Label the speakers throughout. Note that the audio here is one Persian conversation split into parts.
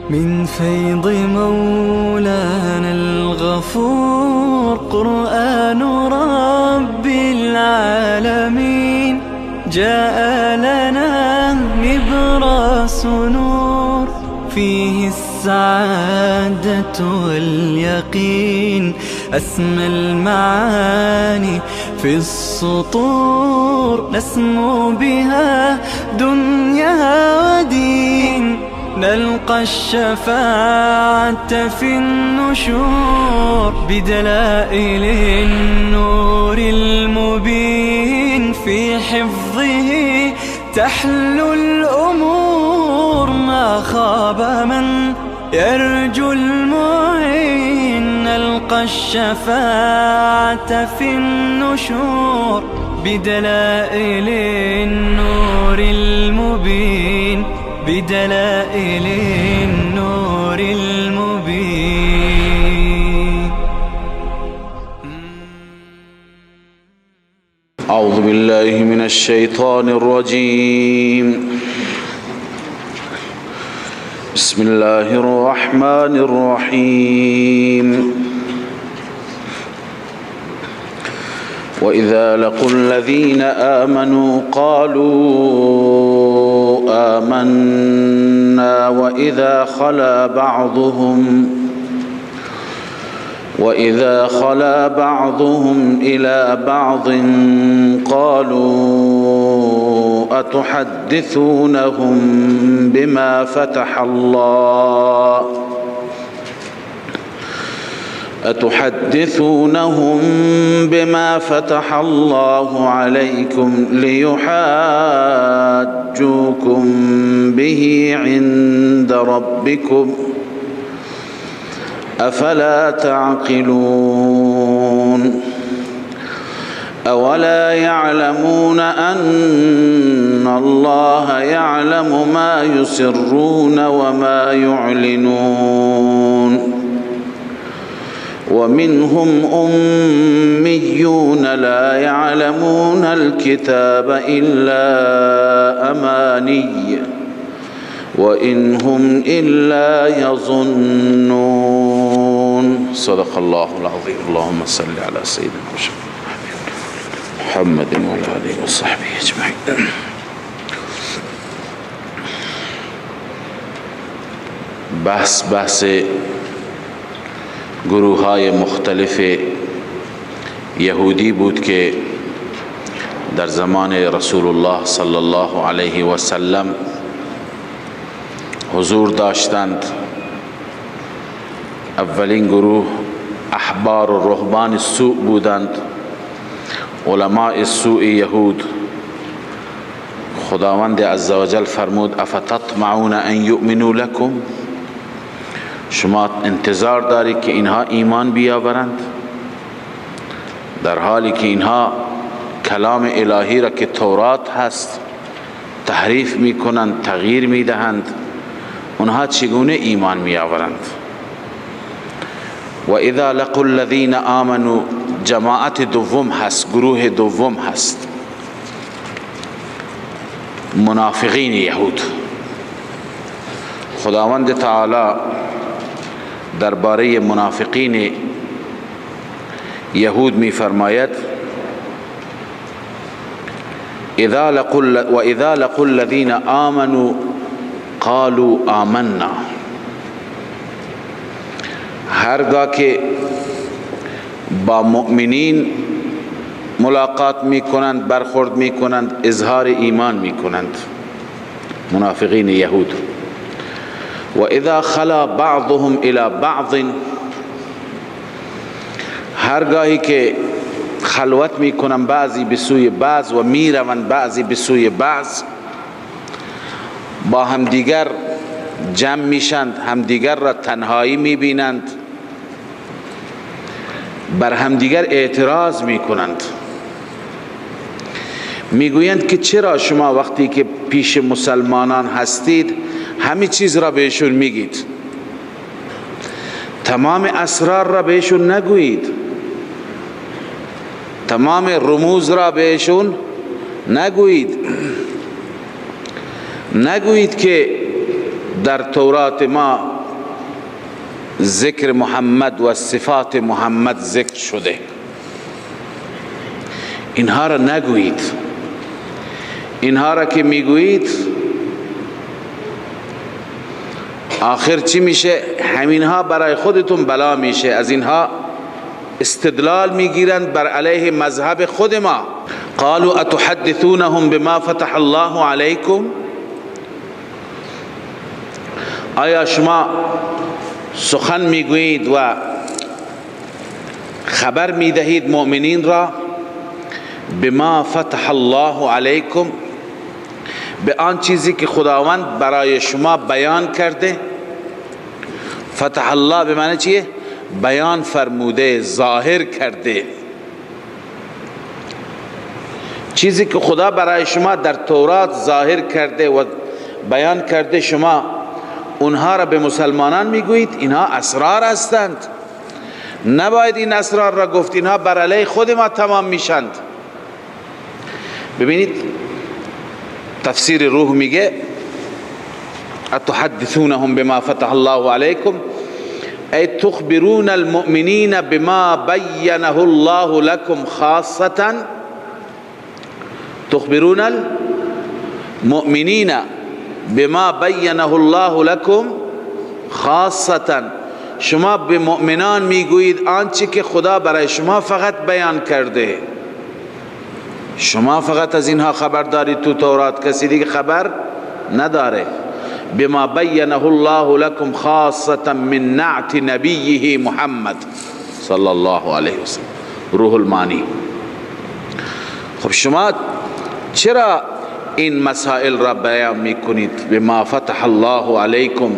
Speaker 1: من فيض مولانا الغفور قرآن رب العالمين جاء لنا نبراس نور فيه السعادة واليقين أسمى المعاني في السطور نسمو بها دنيا ودين نلقى الشفاعة في النشور بدلائل النور المبين في حفظه تحلو الأمور ما خاب من يرجو المعين نلقى الشفاعة في النشور بدلائل النور المبين بدلائل النور المبين.
Speaker 2: أعوذ بالله من الشيطان الرجيم. بسم الله الرحمن الرحيم. وإذا لقوا الذين آمنوا قالوا آمنا وإذا خلا بعضهم إلى بعض قالوا أتحدثونهم بما فتح الله عليكم ليحاجوكم به عند ربكم أفلا تعقلون أولا يعلمون أن الله يعلم ما يسرون وما يعلنون ومنهم أميون لا يعلمون الكتاب إلا أماني وإن هم إلا يظنون. صدق الله العظيم. اللهم صل على سيدنا محمد وعلى آله وصحبه أجمعين. بحث گروه های مختلف یهودی بود که در زمان رسول الله صلی الله علیه و سلم حضور داشتند. اولین گروه احبار و رهبان سوء بودند، علماء سوء یهود. خداوند عزوجل فرمود افتطمعون ان یؤمنوا لکم، شما انتظار دارید که اینها ایمان بیاورند در حالی که اینها کلام الهی را که تورات هست تحریف میکنند، تغییر میدهند. اونها چگونه ایمان میآورند؟ و اذا لقوا الذین آمنوا جماعت دوم هست، گروه دوم هست، منافقین یهود. خداوند تعالی درباره منافقین یهود می فرماید اذا لقوا الذین آمنوا قالوا آمنا. هرگاه که با مؤمنین ملاقات می کنند، برخورد می کنند، اظهار ایمان می کنند منافقین یهود. و اذا خلا بعضهم الى بعض، هرگاهی که خلوت می کنند بعضی به سوی بعض و می روند بعضی به سوی بعض، با همدیگر جمع میشند، همدیگر را تنهایی می بینند، بر همدیگر اعتراض می کنند. میگویند که چرا شما وقتی که پیش مسلمانان هستید همه چیز را بهشون میگید، تمام اسرار را بهشون نگویید، تمام رموز را بهشون نگویید که در تورات ما ذکر محمد و صفات محمد ذکر شده. اینها را نگویید. اینها را که میگویید آخر چی میشه؟ همینها برای خودتون بلا میشه. از اینها استدلال میگیرند بر علیه مذهب خود ما. قالوا اتحدثونهم بما فتح الله علیکم، آیا شما سخن میگویید و خبر میدهید مؤمنین را بما فتح الله علیکم، به آن چیزی که خداوند برای شما بیان کرده؟ فتح الله به معنی چیه؟ بیان فرموده، ظاهر کرده. چیزی که خدا برای شما در تورات ظاهر کرده و بیان کرده، شما اونها را به مسلمانان میگویید اینها اسرار هستند. نباید این اسرار را گفت، اینها بر علیه خود ما تمام میشند. ببینید تفسیر روح میگه اتحدثونهم بما فتح الله علیکم ای تخبرون المؤمنین بما بینه الله لكم خاصة، تخبرون المؤمنین بما بینه الله لكم خاصة، شما به مؤمنان میگویید آنچه که خدا برای شما فقط بیان کرده. شما فقط از اینها خبر دارید، تو تورات کسی دیگه خبر نداره. بما بینه الله لكم خاصة من نعت نبیه محمد صلی الله علیه وسلم. روح المانی. خب شما چرا این مسائل را بیان میکنید؟ بما فتح الله علیکم،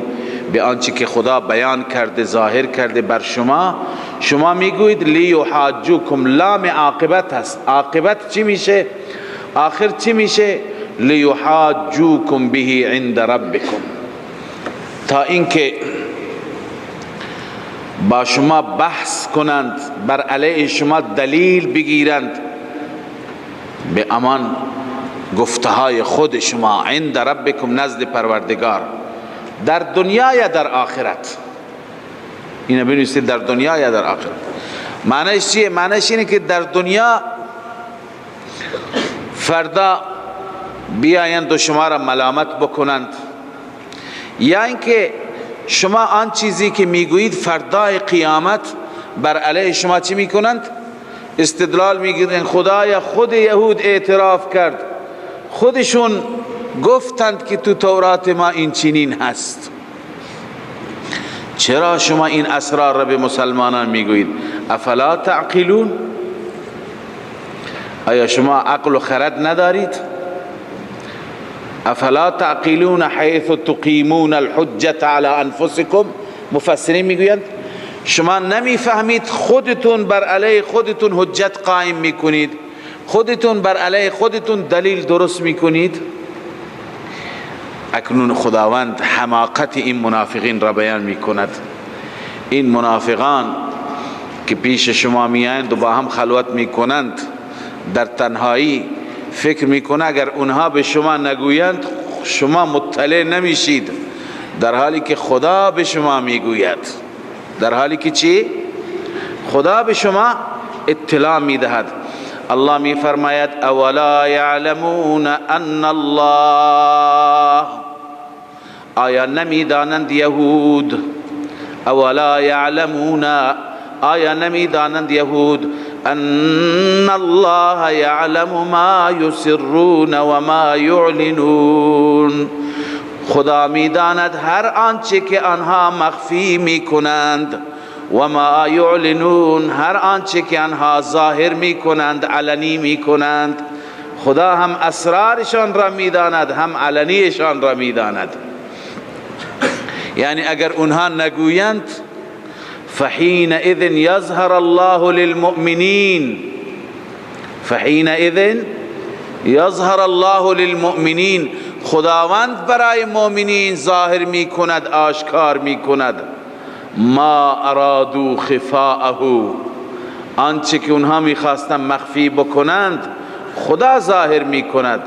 Speaker 2: به آنچه که خدا بیان کرده، ظاهر کرده بر شما. شما میگویید لیحاجوکم، لام عاقبت هست. عاقبت چی میشه؟ آخر چی میشه؟ لیحاجوکم به عند ربکم، تا اینکه با شما بحث کنند، بر علیه شما دلیل بگیرند به امان گفتهای خود شما. عند ربکم، نزد پروردگار، در دنیا یا در آخرت. اینو بنویسید، در دنیا یا در آخرت. معنیش چیه؟ معنیش اینه که در دنیا فردا بیایند و شما را ملامت بکنند، یا اینکه شما آن چیزی که میگویید فردای قیامت بر علیه شما چی میکنند؟ استدلال میگیرند. خدایا خود یهود اعتراف کرد، خودشون گفتند که تو تورات ما این چنین هست. چرا شما این اسرار را به مسلمانان میگویید؟ افلا تعقلون، آیا شما عقل و خرد ندارید؟ افلا تعقلون حیث تقیمون الحجة على انفسکم. مفسرین میگویند شما نمیفهمید خودتون بر علیه خودتون حجت قائم میکنید، خودتون بر علیه خودتون دلیل درست میکنید. اکنون خداوند حماقت این منافقین را بیان میکند. این منافقان که پیش شما میایند و با هم خلوت میکنند در تنهایی، فکر میکنه اگر اونها به شما نگویند شما مطلع نمیشید، در حالی که خدا به شما میگوید. در حالی که چی؟ خدا به شما اطلاع میدهد. الله میفرماید اولا یعلمون ان الله، آیا نمیدانند یهود؟ اولا یعلمون، آیا نمیدانند یهود ان الله یعلم ما یسرون و ما یعلنون، خدا میداند هر آنچه که آنها مخفی میکنند، و ما یعلنون، هر آنچه که آنها ظاهر میکنند، علنی میکنند. خدا هم اسرارشان را میداند، هم علنیشان را میداند. یعنی اگر اونها نگویند فحینئذ یظهر الله للمؤمنین، فحینئذ یظهر الله للمؤمنین، خداوند برای مؤمنین ظاهر می کند، آشکار می کند. ما ارادو خفاءه، آنچه که اونها می خواستن مخفی بکنند خدا ظاهر می کند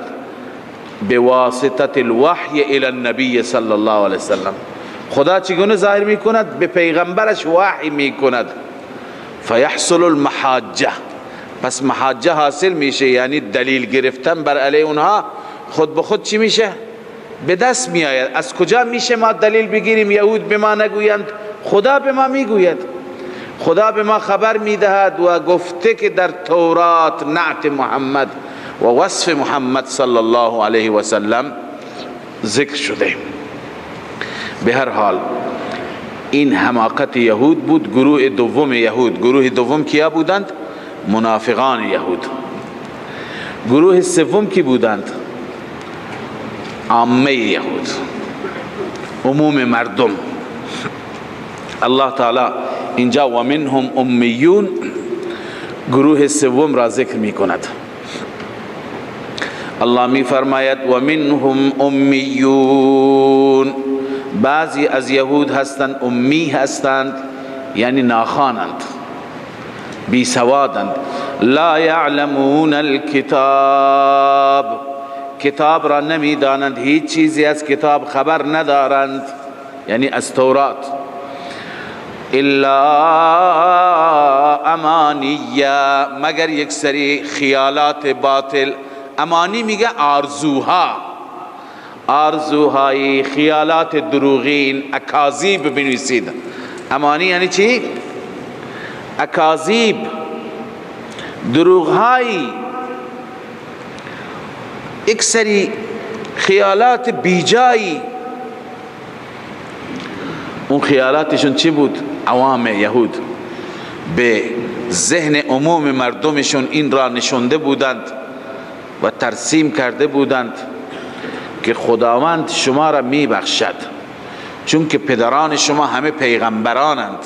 Speaker 2: بواسطه الوحی الی النبی صلی الله علیه وسلم، خدا چگونه ظاهر میکند؟ به پیغمبرش وحی میکند. فیحصل المحاجه، پس محاجه حاصل میشه، یعنی دلیل گرفتن بر علیه اونها خود به خود چی میشه؟ به دست میآید. از کجا میشه ما دلیل بگیریم؟ یهود به ما نگویند، خدا به ما میگوید. خدا به ما خبر میدهد و گفته که در تورات نعت محمد و وصف محمد صلی الله علیه و سلم ذکر شده. به هر حال این حماقت یهود بود. گروه دوم یهود، گروه دوم کیا بودند؟ منافقان یهود. گروه سوم کی بودند؟ عامه یهود، عموم مردم. الله تعالی اینجا و منهم امیون گروه سوم را ذکر می کند. الله می فرماید و منهم امیون، بعضی از یهود هستند امی هستند، یعنی ناخوانند، بی سوادند. لا یعلمون الکتاب، کتاب را نمی دانند، هیچ چیزی از کتاب خبر ندارند، یعنی از تورات. الا امانیه، مگر یک سری خیالات باطل. امانی میگه آرزوها، آرزوهای خیالات دروغین، اکاذیب بنویسید. امانی یعنی چی؟ اکاذیب، دروغهایی، یک سری خیالات بیجایی. اون خیالاتشون چی بود؟ عوام یهود به ذهن عموم مردمشون این را نشونده بودند و ترسیم کرده بودند که خداوند شما را می بخشد، چون که پدران شما همه پیغمبرانند،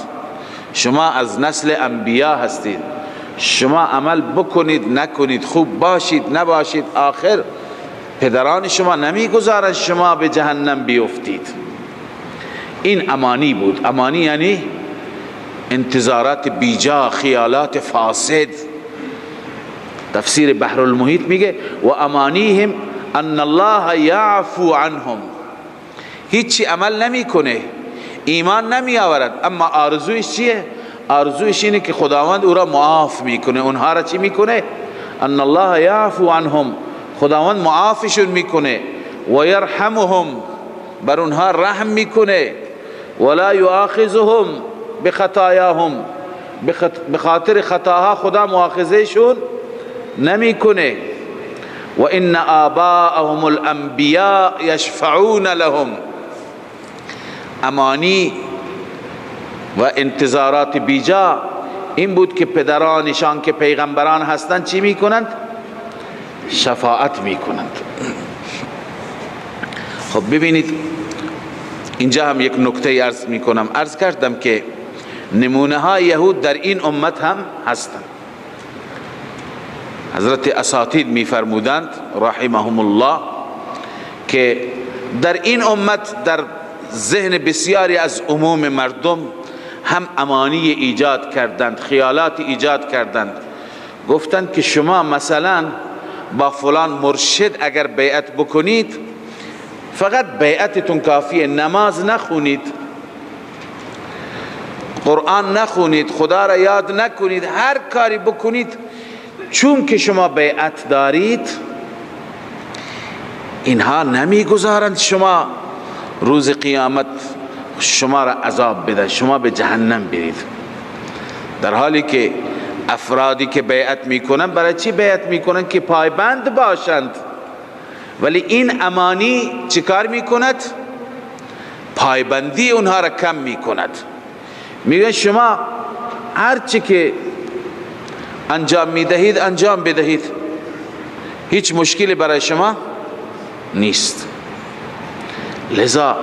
Speaker 2: شما از نسل انبیا هستید، شما عمل بکنید نکنید، خوب باشید نباشید، آخر پدران شما نمی گذارند شما به جهنم بیفتید. این امانی بود. امانی یعنی انتظارات بیجا، خیالات فاسد. تفسیر بحر المحیط میگه و امانیهم ان الله یعفو عنهم، هیچی عمل نمی کنه، ایمان نمی آورد، اما آرزویش چیه؟ آرزویش اینه که خداوند او را معاف میکنه. اونها را چی میکنه؟ ان الله یعفو عنهم، خداوند معافشون میکنه. و یرحمهم، بر اونها رحم میکنه. ولا یؤاخذهم بخطایاهم، به خاطر خطاها خدا مؤاخذهشون نمیکنه. و ان آباءهم الانبیاء یشفعون لهم، امانی و انتظارات بیجا این بود که پدرانشان که پیغمبران هستند چی میکنند؟ شفاعت میکنند. خب ببینید اینجا هم یک نکته عرض میکنم. عرض کردم که نمونه های یهود در این امت هم هستند. حضرت اساتید میفرمودند رحمهم الله که در این امت در ذهن بسیاری از عموم مردم هم امانی ایجاد کردند، خیالات ایجاد کردند. گفتند که شما مثلا با فلان مرشد اگر بیعت بکنید فقط بیعتتون کافیه، نماز نخونید، قرآن نخونید، خدا را یاد نکنید، هر کاری بکنید، چون که شما بیعت دارید اینها نمیگذارند شما روز قیامت شما را عذاب بده، شما به جهنم برید. در حالی که افرادی که بیعت میکنن برای چی بیعت میکنن؟ که پایبند باشند. ولی این امانی چیکار میکند؟ پایبندی اونها را کم میکند. میگه شما هر چی که انجام میدهید انجام بدهید، هیچ مشکلی برای شما نیست. لذا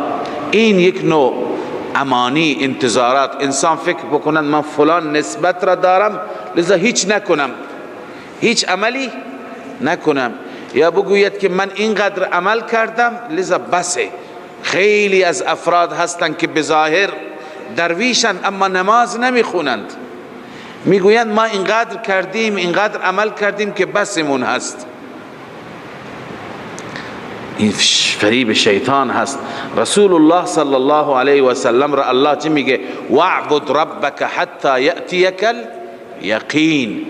Speaker 2: این یک نوع امانی، انتظارات. انسان فکر بکنند من فلان نسبت را دارم لذا هیچ نکنم، هیچ عملی نکنم، یا بگوید که من اینقدر عمل کردم لذا بسه. خیلی از افراد هستند که بظاهر درویشند اما نماز نمیخونند، میگویند ما اینقدر کردیم، اینقدر عمل کردیم که بسمون هست. این فریب شیطان هست. رسول الله صلی الله علیه و سلم را الله چی میگه؟ واعبد ربک حتی یأتیک الیقین.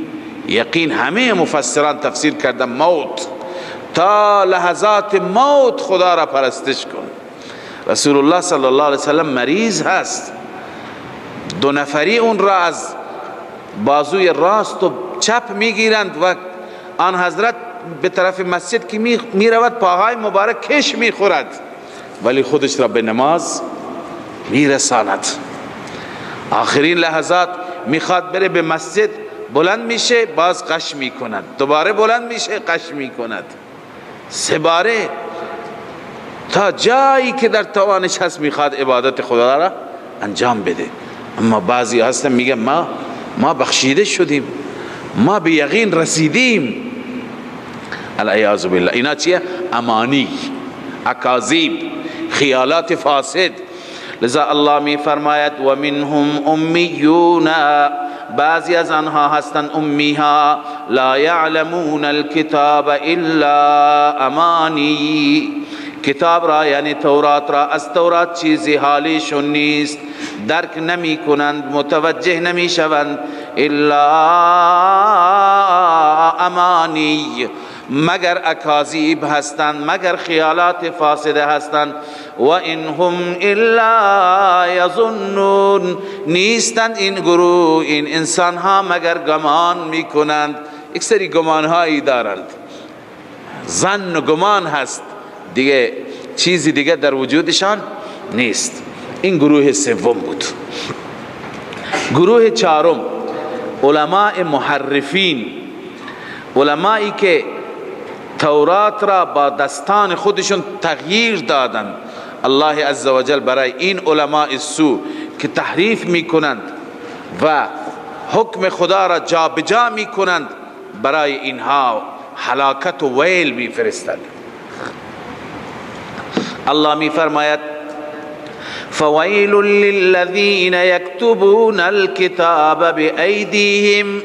Speaker 2: یقین همه مفسران تفسیر کردن موت، تا لحظات موت خدا را پرستش کن. رسول الله صلی الله علیه و سلم مریض هست، 2 نفری اون را از بازوی راست و چپ میگیرند و آن حضرت به طرف مسجد که میرود پاهای مبارک کش میخورد، ولی خودش را به نماز میرساند. آخرین لحظات میخواد بره به مسجد، بلند میشه باز قش میکند، دوباره بلند میشه قش میکند، 3 باره، تا جایی که در توانش هست میخواد عبادت خدا را انجام بده. اما بعضی هستن میگن ما بخشیده شدیم، ما به یقین رسیدیم. العیاذ بالله. اینا چیه؟ امانی، اکاذیب، خیالات فاسد. لذا الله می فرماید و منهم امیون، بعضی از آنها هستند امی ها، لا یعلمون الکتاب الا امانی، کتاب را یعنی تورات را، از تورات چیزی حالیشون نیست، درک نمی کنند، متوجه نمی شوند، الا امانی، مگر اکاذیب هستند، مگر خیالات فاسده هستند. و انهم الا یظنون، نیستند این گروه، این انسان ها مگر گمان می کنند. یک سری گمان هایی دارند، ظن و گمان هست، دیگه چیزی دیگه در وجودشان نیست. این گروه سوم بود. گروه چهارم علماء محرفین، علمایی که تورات را با دستان خودشون تغییر دادند. الله عزوجل برای این علماء سو که تحریف میکنند و حکم خدا را جابجا میکنند، برای اینها هلاکت و ویل میفرستد. الله میفرماید فویل للذین یکتبون الکتاب بأیدیهم،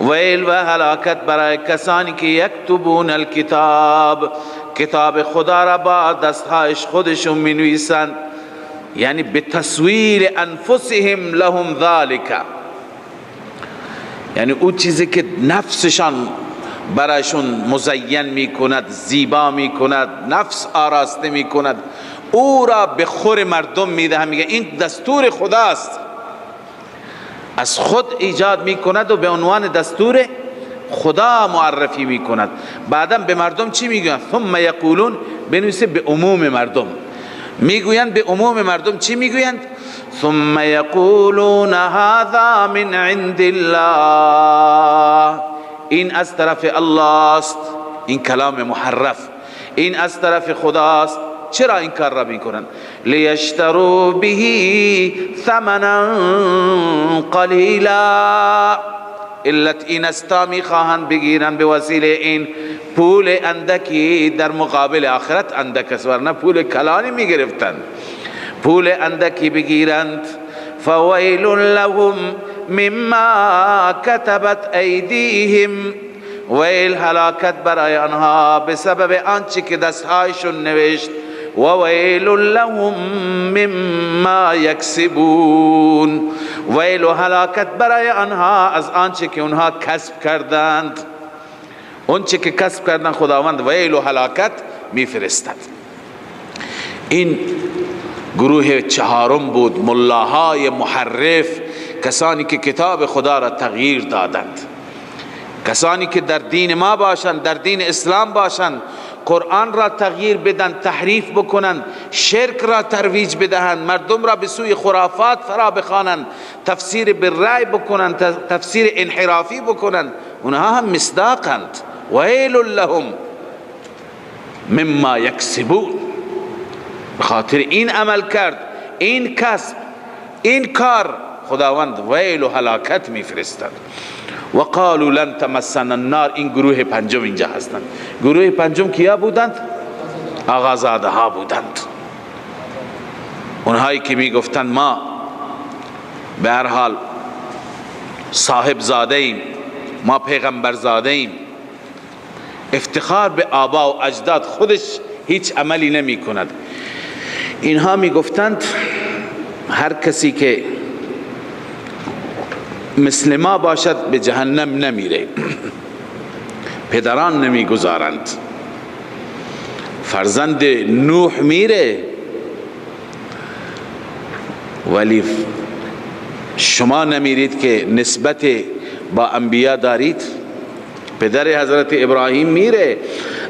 Speaker 2: ویل و هلاکت برای کسانی که یکتبون الکتاب، کتاب خدا را با دستهایش خودشون می نویسند، یعنی به تصویر انفسهم لهم ذالک، یعنی او چیزی که نفسشان برایشون مزین می کند، زیبا می کند، نفس آراسته می کند، او را به خور مردم می ده، میگه این دستور خداست، از خود ایجاد می کند و به عنوان دستور خدا معرفی می کند. بعدم به مردم چی می گویند؟ ثم یقولون، بنویسه به عموم مردم می گویند. به عموم مردم چی می گویند؟ ثم یقولون هذا من عند الله، این از طرف الله است، این کلام محرف، این از طرف خداست. چرا این کار را میکنن؟ لیشتروا به ثمنا قلیلا، علت این استا میخواهند بگیرن به وسیله این پول اندکی در مقابل آخرت اندک است، ورنه پول کلانی میگرفتند، پول اندکی بگیرند. فویل لهم مما کتبت ایدیهم، ویل هلاکت برای آنها به سبب آنچه که دستهایشون نوشت، و ویل لهم مما یکسبون، ویل و هلاکت برای آنها از آنچه که اونها کسب کردند، اونچه که کسب کردند خداوند ویل و هلاکت میفرستد. این گروه چهارم بود، ملاهای محرف، کسانی که کتاب خدا را تغییر دادند، کسانی که در دین ما باشند، در دین اسلام باشند، قرآن را تغییر بدن، تحریف بکنند، شرک را ترویج بدهند، مردم را به سوی خرافات فرا بخوانند، تفسیر بالرأی بکنند، تفسیر انحرافی بکنند، اونها هم مصداقند. ویل لهم مما یکسبون، بخاطر این عمل کرد، این کسب، این کار، خداوند ویل و هلاکت میفرستد. و قالوا لن تمسنا النار، این گروه پنجم اینجا هستند. گروه پنجم کیا بودند؟ آقازاده ها بودند، اونهایی که می گفتند ما به هر حال صاحب زاده ایم، ما پیغمبر زاده ایم، افتخار به آبا و اجداد، خودش هیچ عملی نمی کند. اینها می گفتند هر کسی که مثل ما باشد به جهنم نمیره. پدران نمی گذارند، فرزند نوح میره، ولی شما نمیرید که نسبت با انبیا دارید. پدر حضرت ابراهیم میره.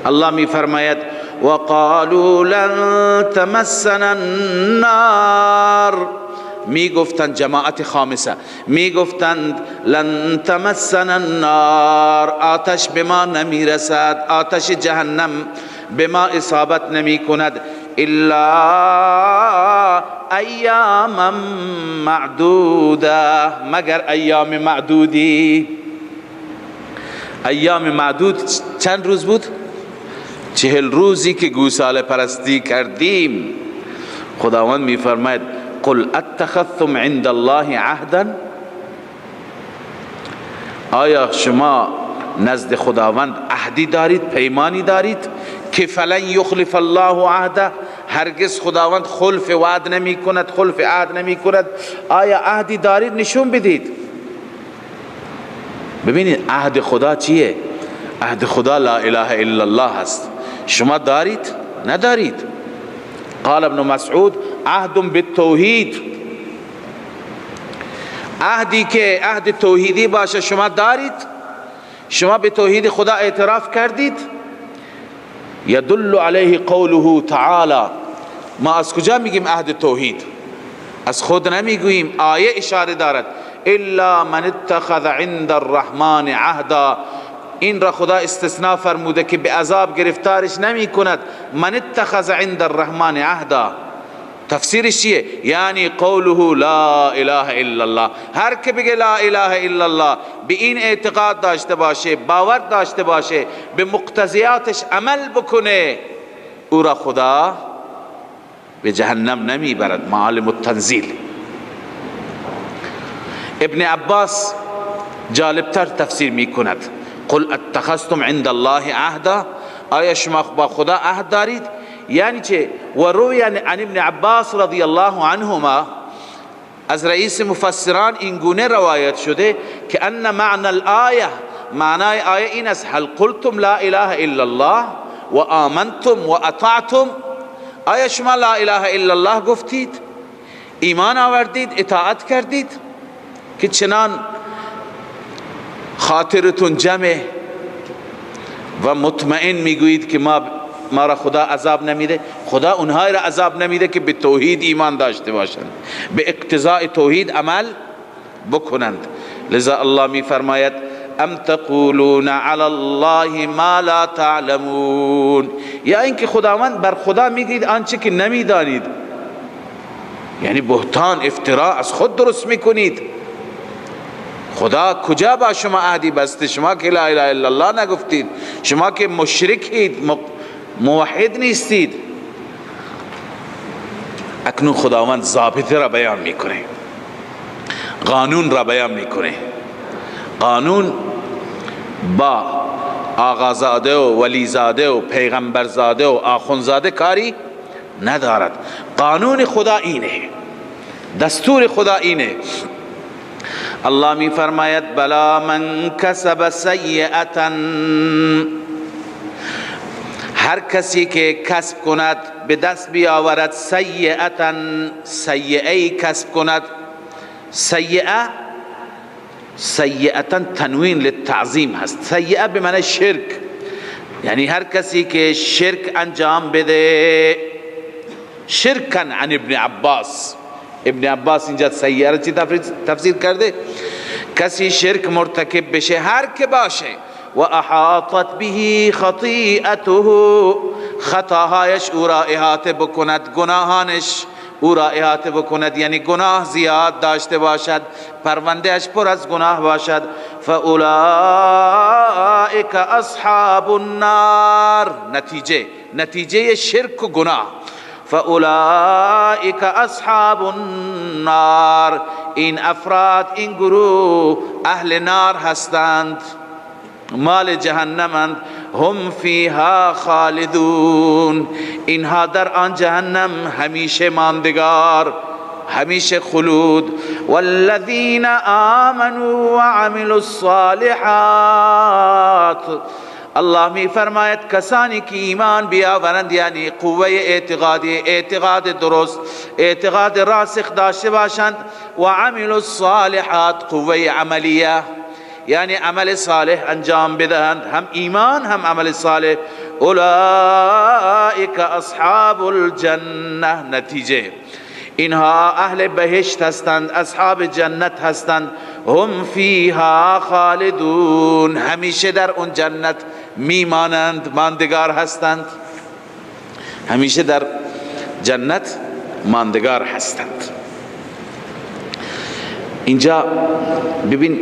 Speaker 2: الله می فرماید وقالوا لن تمسنا النار، می گفتند جماعت خامسه، می گفتند لن تمسنا النار، آتش به ما نمی رسد، آتش جهنم به ما اصابت نمی کند الا ایاما معدوده، مگر ایام معدودی. ایام معدود چند روز بود؟ 40 روزی که گوساله پرستی کردیم. خداوند می فرماید قل اتخذتم عند الله عهدا، آیا شما نزد خداوند عهدی دارید، پیمانی دارید که فلن یخلف الله عهده، هرگز خداوند خلف وعد نمی کند، خلف عهد نمی کند. آیا عهدی دارید؟ نشون بدید. ببینید عهد خدا چیه؟ عهد خدا لا اله الا الله هست. شما دارید؟ ندارید. قال ابن مسعود عهد بالتوحید، عهدی که عهد توحیدی باشه شما دارید؟ شما به توحید خدا اعتراف کردید؟ یدل علیه قوله تعالی، ما از کجا میگیم عهد توحید؟ از خود نمیگوییم، آیه اشاره دارد الا من اتخذ عند الرحمن عهدا، این را خدا استثناء فرموده که به عذاب گرفتارش نمی کند. من اتخذ عند الرحمن عهدا، تفسیرش چیه؟ یعنی قوله لا اله الا الله، هر که بگه لا اله الا الله، به این اعتقاد داشته باشه، باور داشته باشه، به مقتضیاتش عمل بکنه، او را خدا به جهنم نمی برد. معالم التنزیل. ابن عباس جالبتر تفسیر می کند قل اتخذتم عند الله عهدا، آیا شما با خدا عهد دارید؟ یعنی چه؟ و روی عن ابن عباس رضی الله عنهما، از رئیس مفسران این گونه روایت شده که ان معنی الآیه، معنای آیه این است هل قلتم لا اله الا الله و آمنتم و اطعتم، آیا شما لا اله الا الله گفتید، ایمان آوردید، اطاعت کردید که چنان خاطرتون جمع و مطمئن میگویید که ما را خدا عذاب نمیده؟ خدا اونهایی را عذاب نمیده که به توحید ایمان داشته باشند، به اقتضاء توحید عمل بکنند. لذا الله می فرماید ام تقولون علی الله ما لا تعلمون، یا اینکه خداوند بر خدا میگید آنچه که نمیدانید، یعنی بهتان، افترا از خود درست میکنید. خدا کجا با شما عهدی بسته؟ شما که لا اله الا الله نگفتید، شما که مشرکید، موحد نیستید. اکنون خداوند ضابطه را بیان میکنه، قانون را بیان میکنه. قانون با آقازاده و ولیزاده و پیغمبرزاده و آخونزاده کاری ندارد. قانون خدا اینه، دستور خدا اینه. الله می فرماید بلا من کسب سیئتا، هر کسی که کسب کند، به دست بیاورد، سیئتا، سیئه کسب کند. سیئتا تنوین للتعظیم هست. سیئه به معنی شرک، یعنی هر کسی که شرک انجام بده. شرکا عن ابن عباس، ابن عباس اینجا سیئه را چی تفسیر کرده؟ کسی شرک مرتکب بشه، هر که باشه، و احاطت به خطیئته، خطاهایش او را احاطه بکند، گناهانش او را احاطه بکند، یعنی گناه زیاد داشته باشد، پرونده اش پر از گناه باشد. فاولئک اصحاب النار، نتیجه شرک و گناه. فاولئک اصحاب النار، این افراد، این گروه اهل نار هستند، مال جهنمند. هم فیها خالدون، اینها در آن جهنم همیشه ماندگار، همیشه خلود. والذین آمنوا وعملوا الصالحات، الله می فرماید کسانی که ایمان بیاورند، یعنی قوه اعتقادی، اعتقاد درست، اعتقاد راسخ داشته باشند، و عملوا الصالحات، قوه عملیه یعنی عمل صالح انجام بدهند، هم ایمان هم عمل صالح، اولئک اصحاب الجنه، نتیجه اینها اهل بهشت هستند، اصحاب جنت هستند، هم فیها خالدون، همیشه در اون جنت میمانند، ماندگار هستند، همیشه در جنت ماندگار هستند. اینجا ببین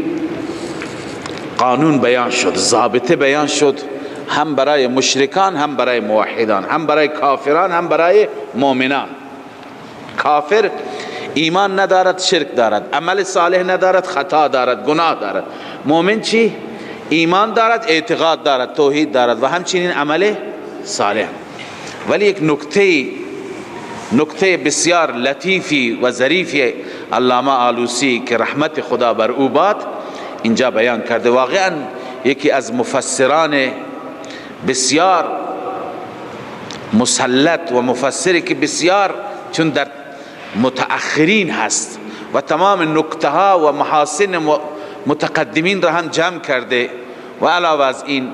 Speaker 2: قانون بیان شد، ضابطه بیان شد، هم برای مشرکان هم برای موحدان، هم برای کافران هم برای مؤمنان. کافر ایمان ندارد، شرک دارد، عمل صالح ندارد، خطا دارد، گناه دارد. مؤمن چی؟ ایمان دارد، اعتقاد دارد، توحید دارد و همچنین عمل صالح. ولی یک نکته بسیار لطیفی و ظریفی علامه آلوسی که رحمت خدا بر او باد اینجا بیان کرده. واقعا یکی از مفسران بسیار مسلط و مفسری که بسیار چون در متأخرین هست و تمام نکته ها و محاسن متقدمین را هم جمع کرده و علاوه از این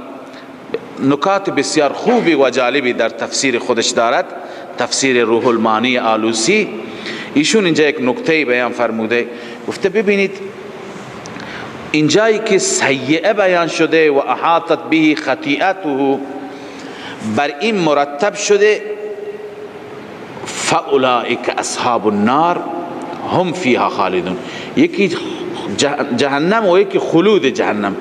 Speaker 2: نکات بسیار خوبی و جالبی در تفسیر خودش دارد، تفسیر روح المانی آلوسی. ایشون اینجا یک نکته بیان فرموده، گفته ببینید اینجایی که سیئه بیان شده و احاطت به خطیئته، بر این مرتب شده فاولئک اصحاب النار هم فیها خالدون، یکی جهنم و یکی خلود جهنم.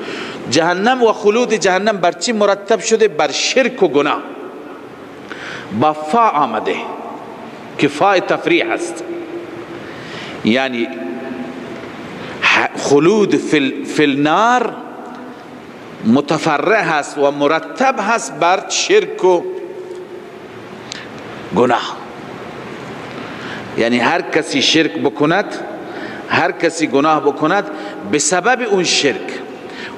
Speaker 2: جهنم و خلود جهنم بر چی مرتب شده؟ بر شرک و گناه. با فا آمده که فا تفریح است، یعنی خلود فی النار متفرع هست و مرتب هست بر شرک و گناه. یعنی هر کسی شرک بکند، هر کسی گناه بکند، به سبب اون شرک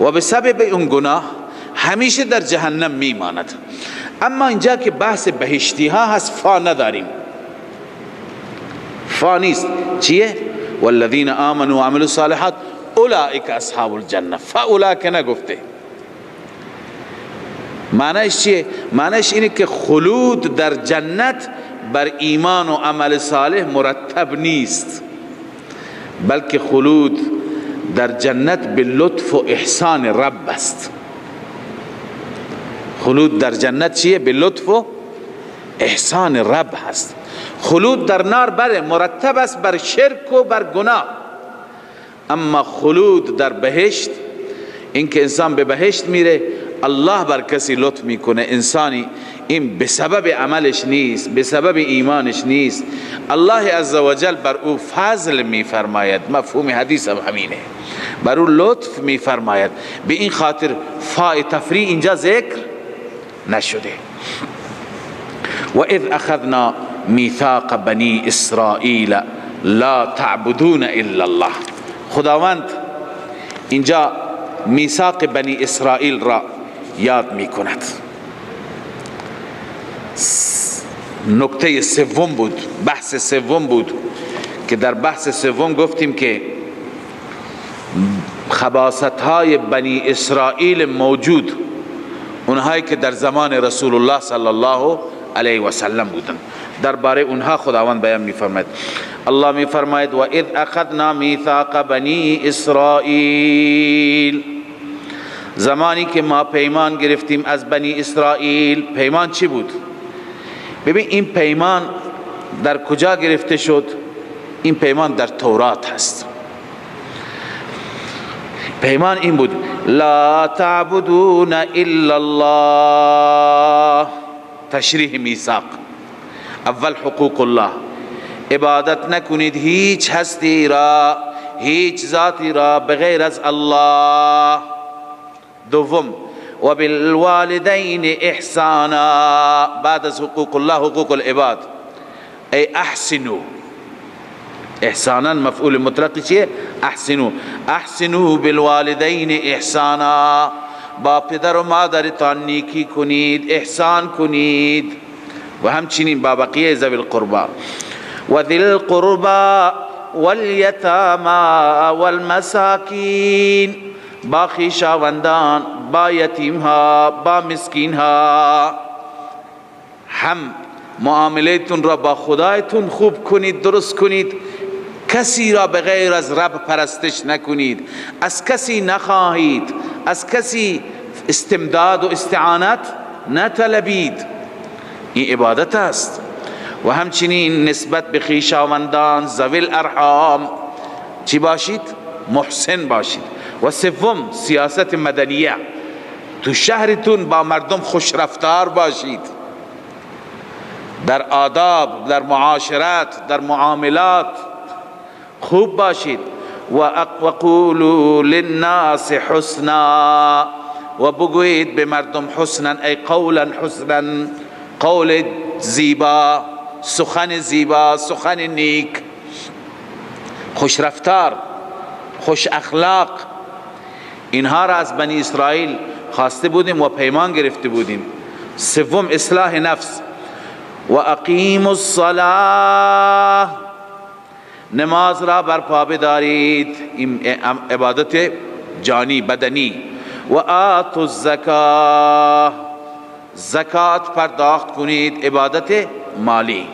Speaker 2: و به سبب اون گناه همیشه در جهنم میماند. اما اینجا که بحث بهشتی ها هست فا نداریم، فا نیست. چیه؟ والذین آمنوا وعملوا الصالحات اولئک اصحاب الجنه، فاولئک نگفته. معنیش چیه؟ معنیش اینه که خلود در جنت بر ایمان و عمل صالح مرتب نیست، بلکه خلود در جنت به لطف و احسان رب است. خلود در جنت چیه؟ به لطف و احسان رب هست. خلود در نار بر مرتب است بر شرک و بر گناه. اما خلود در بهشت، اینکه انسان به بهشت میره، الله بر کسی لطف میکنه، انسانی این به سبب عملش نیست، به سبب ایمانش نیست، الله عزوجل بر او فضل میفرماید. مفهوم حدیث هم همینه، بر او لطف میفرماید. به این خاطر فاء تفریع اینجا ذکر نشده. و اذ اخذنا میثاق بنی اسرائیل لا تعبدون الا الله. خداوند اینجا میثاق بنی اسرائیل را یاد می کند. نکته سوم بود، بحث سوم بود که در بحث سوم گفتیم که خباثت های بنی اسرائیل موجود، اونهایی که در زمان رسول الله صلی الله علیه و سلم بودند، درباره اونها خداوند بیان می‌فرماید. الله می‌فرماید و اذ اخذنا میثاق بنی اسرائیل، زمانی که ما پیمان گرفتیم از بنی اسرائیل. پیمان چی بود؟ ببین این پیمان در کجا گرفته شد؟ این پیمان در تورات هست. پیمان این بود لا تعبدون الا الله، تشریح میثاق. اول حقوق الله، عبادت نکنید هیچ هستی را، هیچ ذاتی را بغیر از الله. دوم و بالوالدین احسانا. بعد از حقوق الله حقوق العباد. ای احسنو، احسانا مفعول مطلق چیه؟ احسنو. احسنو بالوالدین احسانا، با پدر و مادرتان نیکی کنید، احسان کنید. و همچنین با بقیه ذوی القربا. و ذی القربا والیتاما والمساکین، با خویشاوندان، با یتیم ها، با مسکین ها. هم معاملتون را با خدایتون خوب کنید، درست کنید. کسی را به غیر از رب پرستش نکنید، از کسی نخواهید، از کسی استمداد و استعانت نطلبید. این عبادت است. و همچنین نسبت به خویشاوندان ذوی الارحام چی باشید؟ محسن باشید. و سوم سیاست مدنیه، تو شهرتون با مردم خوش رفتار باشید، در آداب، در معاشرت، در معاملات خوب باشید. و قولوا للناس حسنا، و بگویید به مردم حسنا، ای قولا حسنا، قول زیبا، سخن زیبا، سخن نیک، خوش رفتار، خوش اخلاق. اینها را از بنی اسرائیل خواسته بودیم و پیمان گرفته بودیم. سوم اصلاح نفس. و اقیموا الصلاة، نماز را برپا بدارید، این عبادت جانی بدنی. و آتوا الزکاة، زکات پرداخت کنید، عبادت مالی.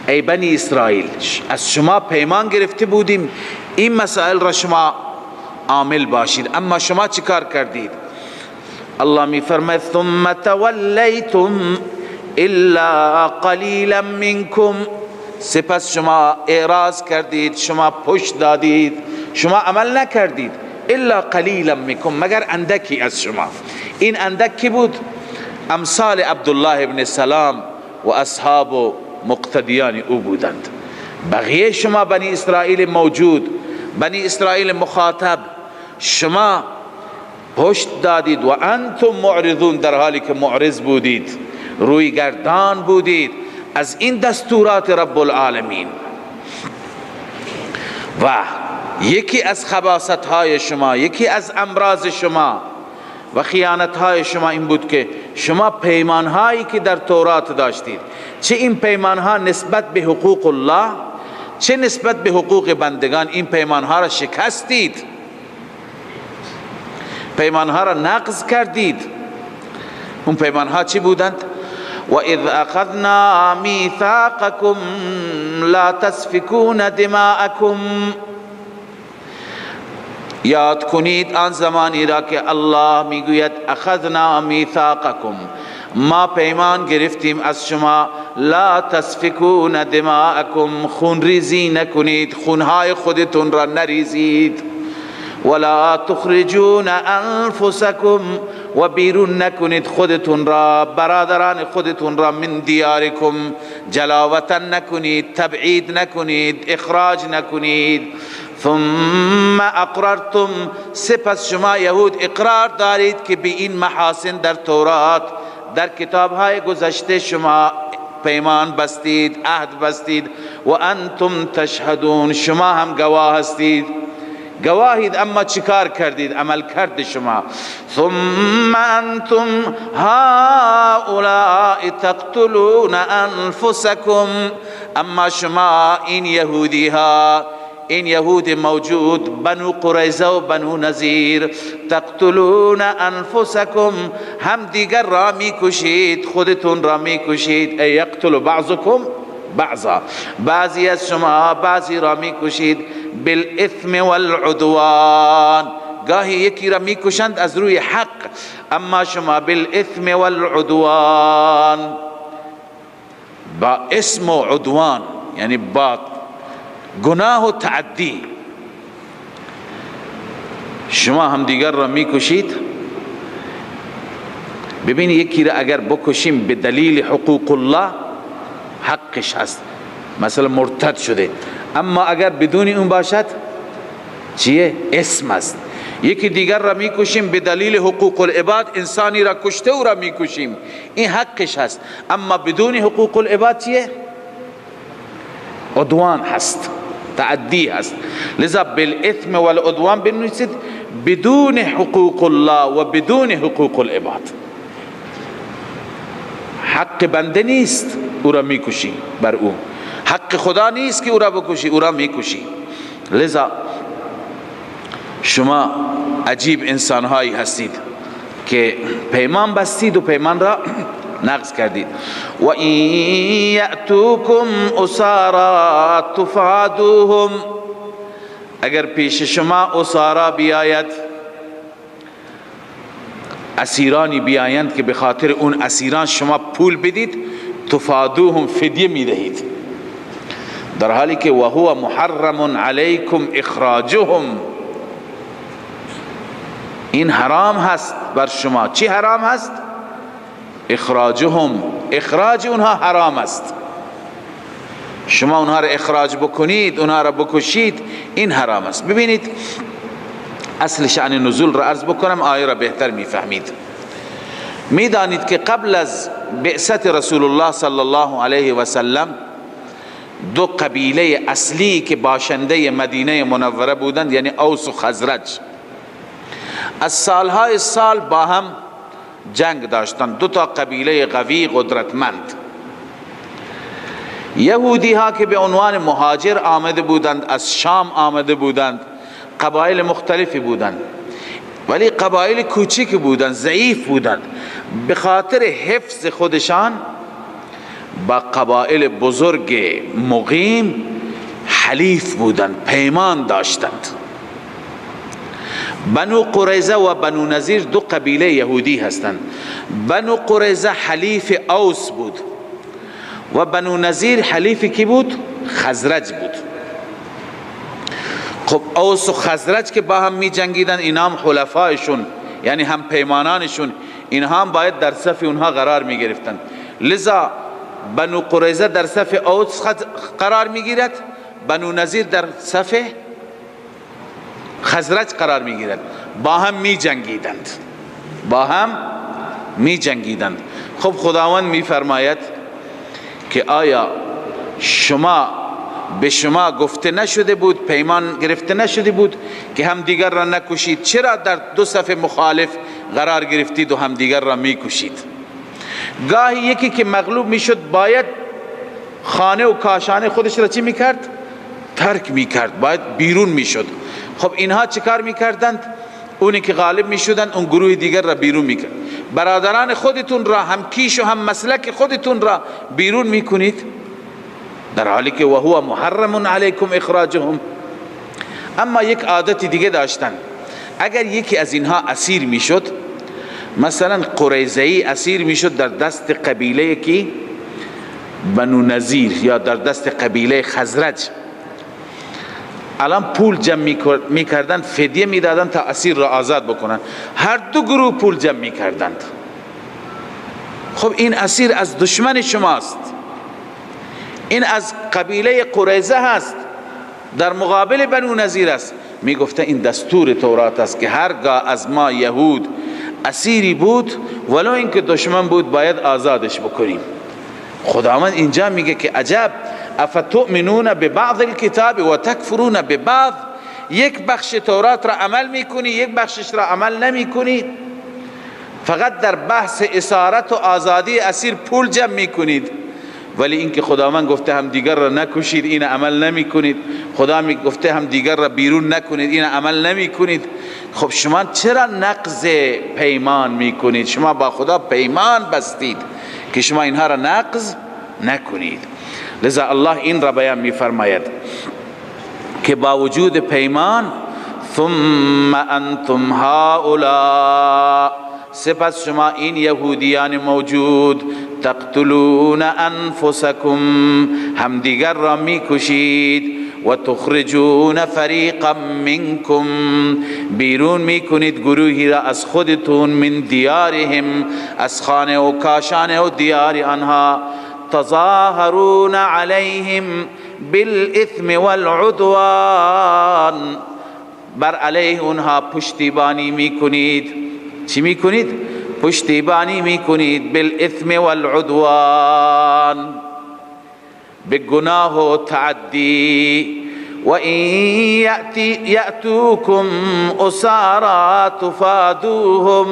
Speaker 2: ای بنی اسرائیل، از شما پیمان گرفته بودیم این مسائل را شما عامل باشید، اما شما چی کار کردید؟ الله می فرماید ثم تولیتم الا قلیلا منکم، سپس شما اعراض کردید، شما پشت دادید، شما عمل نکردید. الا قلیلا منکم، مگر اندکی از شما. این اندک کی بود؟ امثال عبدالله ابن سلام و اصحاب و مقتدیان او بودند. بقیه شما بنی اسرائیل موجود، بنی اسرائیل مخاطب، شما پشت دادید و انتم معرضون، در حالی که معرض بودید، روی گردان بودید از این دستورات رب العالمین. و یکی از خباثت های شما، یکی از امراض شما و خیانت های شما این بود که شما پیمان هایی که در تورات داشتید، چه این پیمان ها نسبت به حقوق الله، چه نسبت به حقوق بندگان، این پیمان ها را شکستید، پیمان ها را نقض کردید. اون پیمان ها چی بودند؟ و اذ اخذنا میثاقکم لا تسفکون دماءکم، یاد کنید آن زمانی را که الله میگوید اخذنا میثاقکم، ما پیمان گرفتیم از شما، لا تسفکون دماءکم، خون ریزی نکنید، خونهای خودتون را نریزید. ولا تخرجون انفسکم، و بیرون نکنید خودتون را، برادران خودتون را، من دیارکم، جلاوطن نکنید، تبعید نکنید، اخراج نکنید. ثم اقررتم، سپس شما یهود اقرار دارید که به این محاسن در تورات، در کتابهای گذشته شما پیمان بستید، عهد بستید. و انتم تشهدون، شما هم گواه هستید، گواهید، اما چیکار کردید؟ عمل کرد شما. ثم انتم هؤلاء تقتلون انفسکم، اما شما این یهودی ها، این یهود موجود بنو قریظه و بنو نذیر، تقتلون انفسکم، هم دیگر را میکشید، خودتون را میکشید. ای یقتل بعضکم بعضا، بعضی از شما بعضی را میکشید. بالاثم والعدوان، گاهی یکی را میکشند از روی حق، اما شما بالاثم والعدوان، با اسم و عدوان، یعنی با گناه و تعدی شما هم دیگر را میکشید. ببین یکی را اگر بکشیم به دلیل حقوق الله حقش هست، مثلا مرتد شده، اما اگر بدون اون باشد چیه؟ اسم است. یکی دیگر را میکشیم به دلیل حقوق العباد، انسانی را کشته او را میکشیم، این حقش هست. اما بدون حقوق العباد چیه؟ عدوان هست، تعدی هست. لذا بالاثم والعدوان بنویسید بدون حقوق الله و بدون حقوق العباد. حق بنده نیست او را میکشی بر او، حق خدا نیست که او را بکشی، او را میکشی. لذا شما عجیب انسانهایی هستید که پیمان بستید و پیمان را نقض کردید. و این یأتوکم اسارا تفادوهم، اگر پیش شما اسارا بیاید، اسیرانی بیایند که به خاطر اون اسیران شما پول بدید، تفادوهم، فدیه میدهید، در حالی که و هو محرم علیکم اخراجهم، این حرام هست بر شما. چی حرام هست؟ اخراجهم، اخراج اونها حرام است. شما اونها را اخراج بکنید، اونها را بکشید، این حرام است. ببینید اصل شأن نزول را عرض بکنم، آیه را بهتر میفهمید. میدانید که قبل از بعثت رسول الله صلی الله علیه و سلم دو قبیله اصلی که باشنده مدینه منوره بودند، یعنی اوس و خزرج، از سالهای سال با هم جنگ داشتند. دو تا قبیله قوی قدرتمند. یهودی ها که به عنوان مهاجر آمده بودند، از شام آمده بودند، قبایل مختلفی بودند، ولی قبایل کوچک بودند، ضعیف بودند. به خاطر حفظ خودشان با قبایل بزرگ مقیم حلیف بودند، پیمان داشتند. بنو قریظه و بنو نذیر دو قبیله یهودی هستند. بنو قریظه حلیف اوس بود و بنو نذیر حلیف کی بود؟ خزرج بود. خب اوس و خزرج که با هم می جنگیدن، اینا هم حلفایشون، یعنی هم پیمانانشون، اینها هم باید در صف اونها قرار می گرفتن. لذا بنو قریظه در صف اوس قرار می گیرد، بنو نذیر در صف خزرج قرار می گیرد. با هم می جنگیدند، با هم می جنگیدند. خب خداوند می فرماید که آیا شما به شما گفته نشده بود، پیمان گرفته نشده بود که هم دیگر را نکشید؟ چرا در دو صف مخالف قرار گرفتید و هم دیگر را می کشید؟ گاهی یکی که مغلوب می شد باید خانه و کاشانه خودش را چی می کرد؟ ترک می کرد، باید بیرون می شد. خب اینها چه کار می کردند؟ اونی که غالب می شدند اون گروه دیگر را بیرون می کرد. برادران خودتون را، هم کیش و هم مسلک خودتون را بیرون می کنید، در حالی که و هو محرم علیکم اخراجهم. اما یک عادت دیگه داشتن، اگر یکی از اینها اسیر می شد، مثلا قریظه‌ای اسیر می شد در دست قبیله کی؟ بنو نذیر، یا در دست قبیله خزرج، الان پول جمع می کردن، فدیه می دادن تا اسیر را آزاد بکنن. هر دو گروه پول جمع می کردند. خب این اسیر از دشمن شماست، این از قبیله قریظه هست، در مقابل بنو نذیر است. می گفته این دستور تورات است که هرگاه از ما یهود اسیری بود، ولو اینکه دشمن بود، باید آزادش بکنیم. خداوند اینجا میگه که عجب، افتؤمنون ببعض الكتاب و تکفرون ببعض، یک بخش تورات را عمل میکنی، یک بخشش را عمل نمیکنی. فقط در بحث اسارت و آزادی اسیر پول جمع میکنید، ولی اینکه خداوند گفته هم دیگر را نکشید، این عمل نمیکنید. خدا می گفته هم دیگر را بیرون نکنید، این عمل نمیکنید. خب شما چرا نقض پیمان میکنید؟ شما با خدا پیمان بستید که شما اینها را نقض نکنید. لذا الله این را بیان میفرماید که با وجود پیمان، ثم انتم هؤلاء، سپس شما این یهودیان موجود، تقتلون انفسکم، همدیگر را میکشید، و تخرجون فریقا منکم، بیرون میکنید گروهی را از خودتون، من دیارهم، از خانه و کاشانه و دیار آنها، تظاهرون علیهم بالاثم والعدوان، بر علیه اونها پشتیبانی میکنید. چی میکنید؟ پشتیبانی میکنید بالاثم والعدوان، به گناه و تعدی. و این یأتوکم اسارا تفادوهم،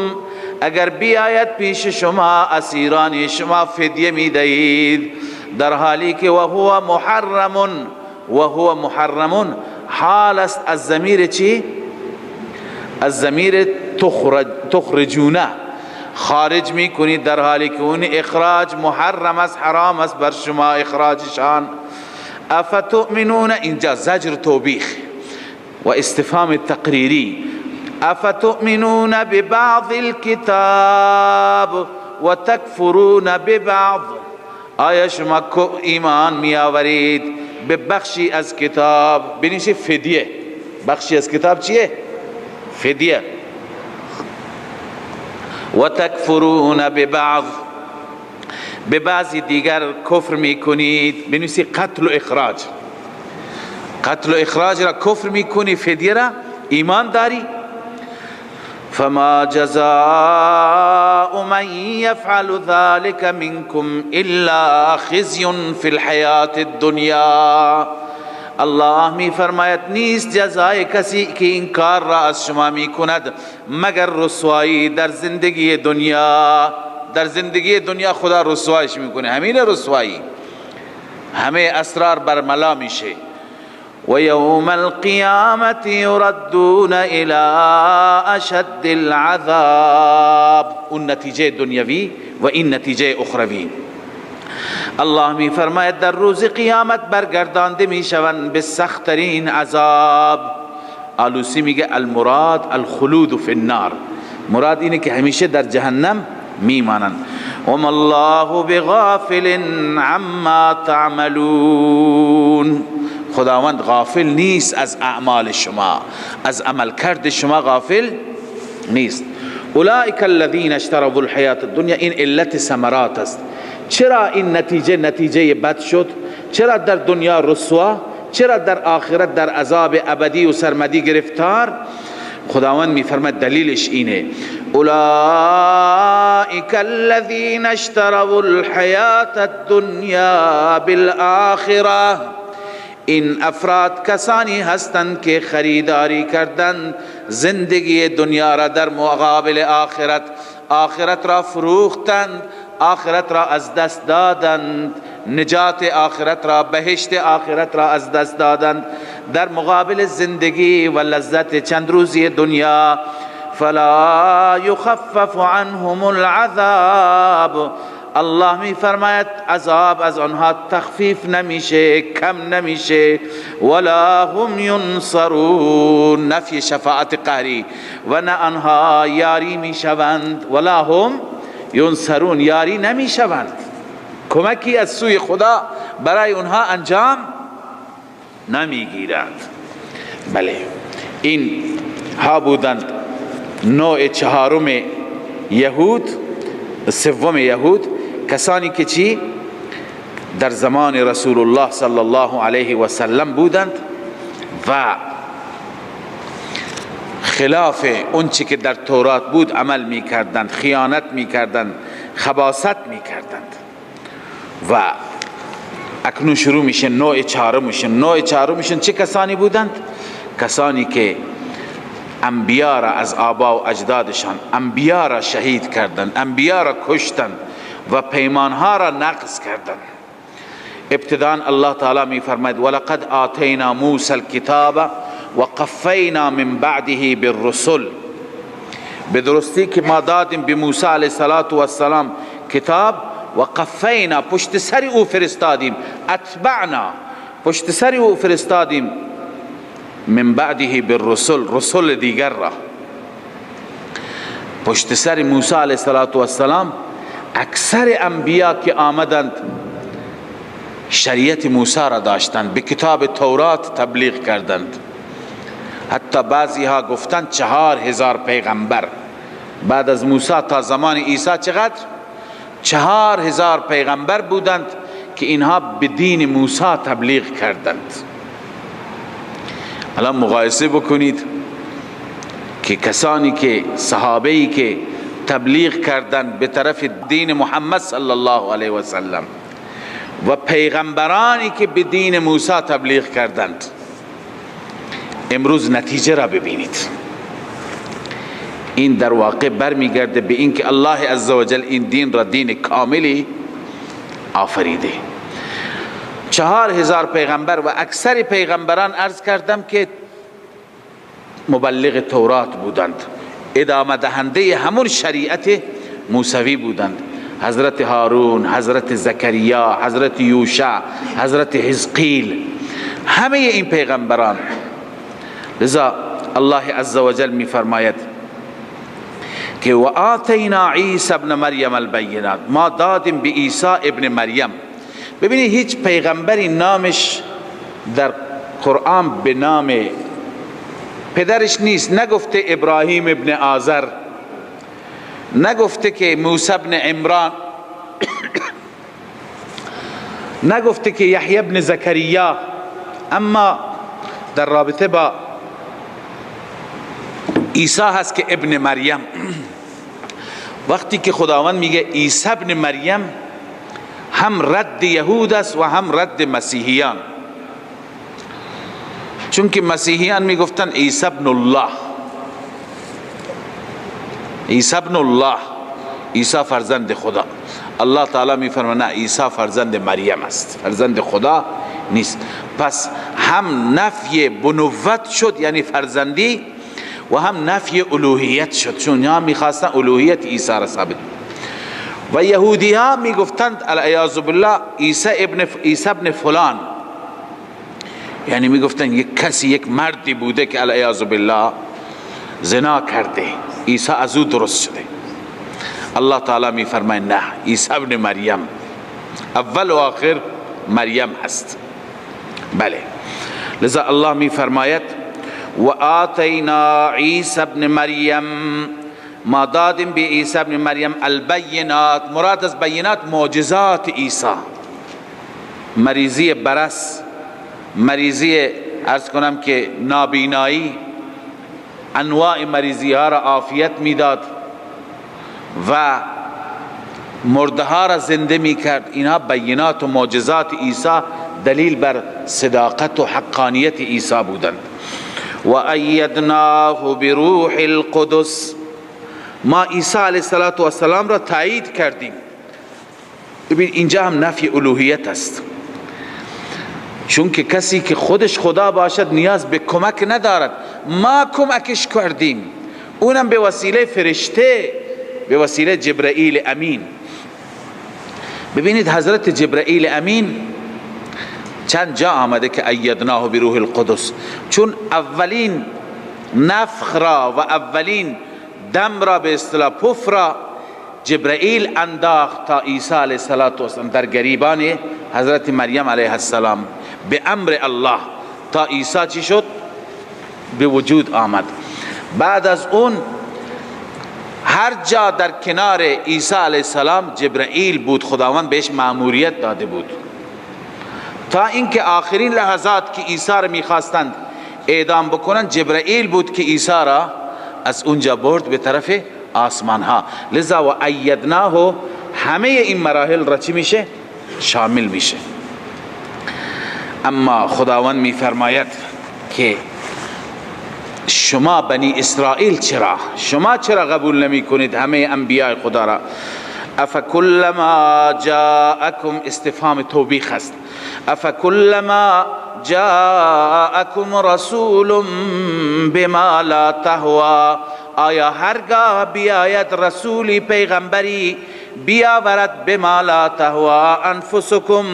Speaker 2: اگر بیاید پیش شما اسیران شما فدیه میدهید، در حالی که و هو محرم حال است از ضمیر چی؟ از ضمیر تخرجونه، خارج میکنید در حالی که اون اخراج محرم است، حرام است بر شما اخراجشان. افتؤمنون، اینجا زجر توبیخ و استفهام تقریری. افتؤمنون ببعض الكتاب و تکفرون ببعض، آیا شما ایمان می آورید به بخشی از کتاب؟ بنویسید فدیه. بخشی از کتاب چیه؟ فدیه. و تکفرون ببعض، به بعضی دیگر کفر میکنید. بنویسید قتل و اخراج. قتل و اخراج را کفر میکنی، فدیه را ایمان داری. فما جزاء من يفعل ذلك منكم الا خزي في الحياة الدنيا. الله می فرماید نیست جزای کسی که این کار را از شما می کند مگر رسوایی در زندگی دنیا. در زندگی دنیا خدا رسوایش میکنه، همین رسوایی، همه اسرار برملا میشه. و یوم القیامت یردون الى اشد العذاب، اون نتیجه دنیوی و این نتیجه اخروی. الله می فرماید در روز قیامت برگردانده می شوند به سخت‌ترین عذاب. آلوسی میگه المراد الخلود فی النار، مراد اینه که همیشه در جهنم میمانند. وما الله بغافل عما تعملون، خداوند غافل نیست از اعمال شما، از عمل کرد شما غافل نیست. اولئک الذین اشتروا الحیاة الدنیا، این علت ثمرات است. چرا این نتیجه بد شد؟ چرا در دنیا رسوا؟ چرا در آخرت در عذاب ابدی و سرمدی گرفتار؟ خداوند میفرماید دلیلش اینه. اولئک الذین اشتروا الحیاة الدنیا بالآخرة، این افراد کسانی هستند که خریداری کردند زندگی دنیا را در مقابل آخرت. آخرت را فروختند، آخرت را از دست دادند، نجات آخرت را، بهشت آخرت را از دست دادند در مقابل زندگی و لذت چند روزی دنیا. فلا یخفف عنهم العذاب، الله می فرماید عذاب از آنها تخفیف نمیشه، کم نمیشه. ولا هم ینصرون، نفی شفاعت قهری، و نه آنها یاری میشوند. ولا هم ینصرون، یاری نمیشوند، کمکی از سوی خدا برای اونها انجام نمیگیرند. بله، این ها بودند نوع چهارم یهود، سوم یهود، کسانی که چی در زمان رسول الله صلی الله علیه و سلم بودند و خلاف اون چی که در تورات بود عمل میکردند، خیانت میکردند، خباثت میکردند. و اکنون شروع میشه نوع چهارمشون. نوع چهارمشون چه کسانی بودند؟ کسانی که انبیا را از آبا و اجدادشان، انبیا را شهید کردند، انبیا را کشتند و پیمانها را نقض کردند. ابتداء الله تعالی می فرماید ولقد آتینا موسی الکتاب و قفینا من بعده بالرسل، به درستی که ما دادیم به موسی علیه السلام کتاب و قفینا، پشت سر او فرستادیم، اتبعنا، پشت سر او فرستادیم، من بعده بالرسل، رسول دیگر را. پشت سر موسی علیه السلام اکثر انبیا که آمدند شریعت موسی را داشتند، به کتاب تورات تبلیغ کردند. حتی بعضی ها گفتند 4000 پیغمبر بعد از موسی تا زمان عیسی چقدر؟ 4000 پیغمبر بودند که اینها به دین موسی تبلیغ کردند. الان مقایسه بکنید که کسانی که صحابه‌ای که تبلیغ کردند به طرف دین محمد صلی الله علیه و سلم و پیغمبرانی که به دین موسی تبلیغ کردند، امروز نتیجه را ببینید. این در واقع برمیگرده به اینکه الله عزوجل این دین را دین کاملی آفریده. 4000 پیغمبر و اکثر پیغمبران عرض کردم که مبلغ تورات بودند، ادامه دهنده همون شریعت موسوی بودند. حضرت هارون، حضرت زکریا، حضرت یوشع، حضرت حزقیل، همه این پیغمبران. لذا الله عزوجل می فرماید که و آتینا عیسی ابن مریم البینات، ما دادیم به عیسی ابن مریم. ببینید هیچ پیغمبری نامش در قرآن به نام پدرش نیست. نگفته ابراهیم ابن آذر، نگفته که موسی ابن عمران، نگفته که یحیی ابن زکریا. اما در رابطه با عیسی هست که ابن مریم. وقتی که خداوند میگه عیسی ابن مریم، هم رد یهود است و هم رد مسیحیان، چون که مسیحیان میگفتن عیسی ابن الله، عیسی ابن الله، عیسی فرزند خدا. الله تعالی میفرماید نه، عیسی فرزند مریم است، فرزند خدا نیست. پس هم نفی بنوت شد یعنی فرزندی، و هم نفی الوهیت شد، چون اینا میخواستن الوهیت عیسی را ثابت. و یهودی ها میگفتند العیاذ بالله عیسی ابن فلان، یعنی میگفتن یک کسی، یک مردی بوده که العیاذ بالله زنا کرده، عیسی از او درست شده. الله تعالی میفرماید نه، عیسی ابن مریم، اول و آخر مریم هست. بله، لذا الله میفرماید و آتینا عیسی ابن مریم، ما دادیم به عیسی ابن مریم البینات. مراد از بینات معجزات عیسی، مریضی برس، مریضی عرض کنم که نابینایی، انواع مریضی ها را عافیت میداد و مرده ها را زنده میکرد. اینها بینات و معجزات عیسی دلیل بر صداقت و حقانیت عیسی بودند. و ایدناه بروح القدس، ما عیسی علیه السلام را تایید کردیم. ببین اینجا هم نفی الوهیت است، چون که کسی که خودش خدا باشد نیاز به کمک ندارد، ما کمکش کردیم، اونم به وسیله فرشته، به وسیله جبرائیل امین. ببینید حضرت جبرائیل امین چند جا آمده که ایدناه بروح القدس، چون اولین نفخ را و اولین دم را به اصطلاح پف را جبرائیل انداخت تا عیسی علیه السلام در گریبان حضرت مریم علیه السلام به امر الله، تا عیسی چی شد؟ به وجود آمد. بعد از اون هر جا در کنار عیسی علیه السلام جبرائیل بود، خداوند بهش مأموریت داده بود، تا اینکه آخرین لحظات که عیسی را میخواستند اعدام بکنند، جبرائیل بود که عیسی را از اونجا برد به طرف آسمان ها. لذا و ایدناه همه این مراحل را چی میشه؟ شامل میشه. اما خداوند میفرماید که شما بنی اسرائیل شما چرا قبول نمی کنید همه انبیاء خدا را؟ افکلما جاءکم، استفهام توبیخ است، افکلما جاءکم رسول بما لا تهوا، آیا هرگاه بیاید رسولی پیغمبری بیاورد بما لا تهوا انفسکم،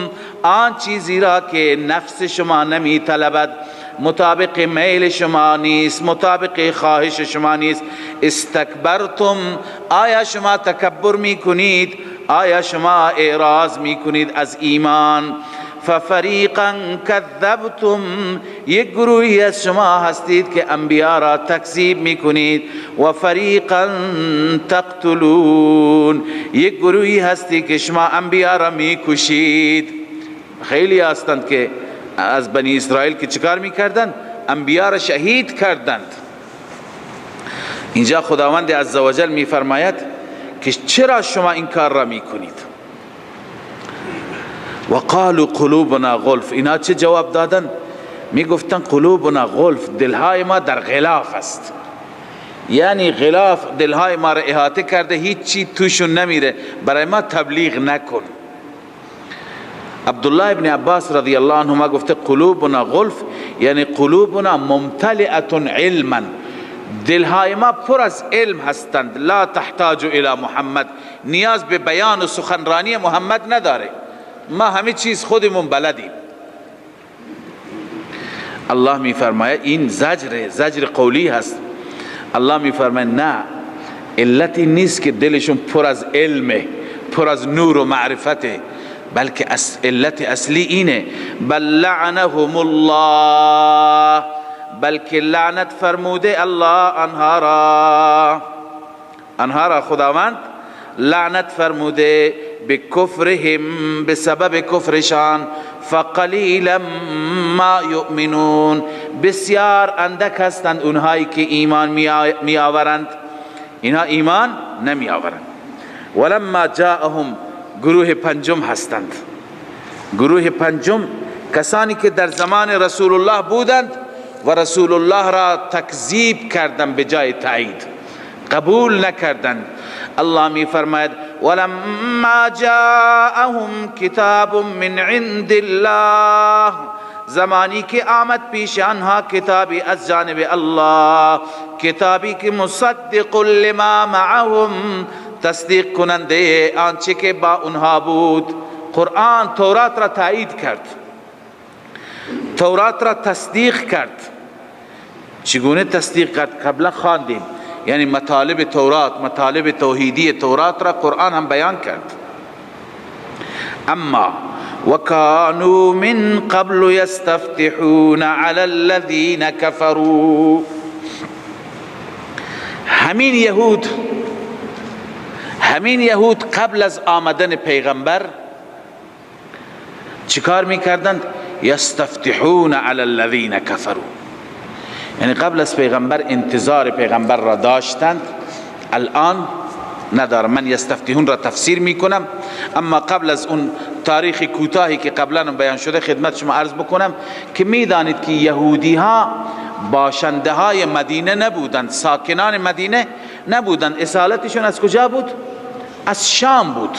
Speaker 2: آن چیزی را که نفس شما نمی طلبد، مطابق میل شما نیست، مطابق خواهش شما نیست، استکبرتم، آیا شما تکبر می کنید، آیا شما اعراض می کنید از ایمان، ففریقا کذبتم، یک گروهی از شما هستید که انبیاء را تکذیب می کنید، و فریقا تقتلون، یک گروهی هستی که شما انبیاء را می کشید. خیلی هستند که از بنی اسرائیل که چکار می کردند؟ انبیاء را شهید کردند. اینجا خداوند عزوجل میفرماید که چرا شما این کار را میکنید؟ و قالوا قلوبنا غلف. اینا چه جواب دادن؟ میگفتن قلوبنا غلف، دلهای ما در غلاف است، یعنی غلاف دلهای ما را احاطه کرده، هیچ چی توشون نمیره، برای ما تبلیغ نکن. عبدالله ابن عباس رضی الله عنهما گفته قلوبنا غلف یعنی قلوبنا ممتلئه علما، دلهای ما پر از علم هستند. لا تحتاج الى محمد، نیاز به بیان و سخنرانی محمد نداره، ما همه چیز خودمون بلدیم. الله میفرماید این زجر قولی هست. الله میفرماید نه، علتی نیست که دلشون پر از علمه، پر از نور و معرفته، بلکه علت اصلی اینه بل لعنهم الله، بلکه لعنت فرموده الله آنها را خداوند لعنت فرموده به کفرهم، به سبب کفرشان. فقلیلا ما یؤمنون، بسیار اندک هستند اونهایی که ایمان می آورند، اینها ایمان نمی آورند. ولما جاءهم، گروه پنجم هستند. گروه پنجم کسانی که در زمان رسول الله بودند و رسول الله را تکذیب کردند، به جای تایید قبول نکردند. الله می فرماید ولما جاءهم کتاب من عند الله، زمانی که آمد پیش آنها کتابی از جانب الله، کتابی که مصدق لما معهم، تصدیق کننده آنچه که با اونها بود. قرآن تورات را تایید کرد، تورات را تصدیق کرد. چگونه تصدیق کرد؟ قبلا خواندیم، یعنی مطالب تورات، مطالب توحیدی تورات را قرآن هم بیان کرد. اما وكانوا من قبل يستفتحون على الذين كفروا، همین یهود قبل از آمدن پیغمبر چیکار میکردند؟ یستفتحون علی الذین کفروا، یعنی قبل از پیغمبر انتظار پیغمبر را داشتند، الان ندارم. من یستفتحون را تفسیر میکنم، اما قبل از اون تاریخ کوتاهی که قبلا بیان شده خدمت شما عرض بکنم که میدانید که یهودی ها باشنده های مدینه نبودند، ساکنان مدینه نبودند. اصالتشون از کجا بود؟ از شام بود،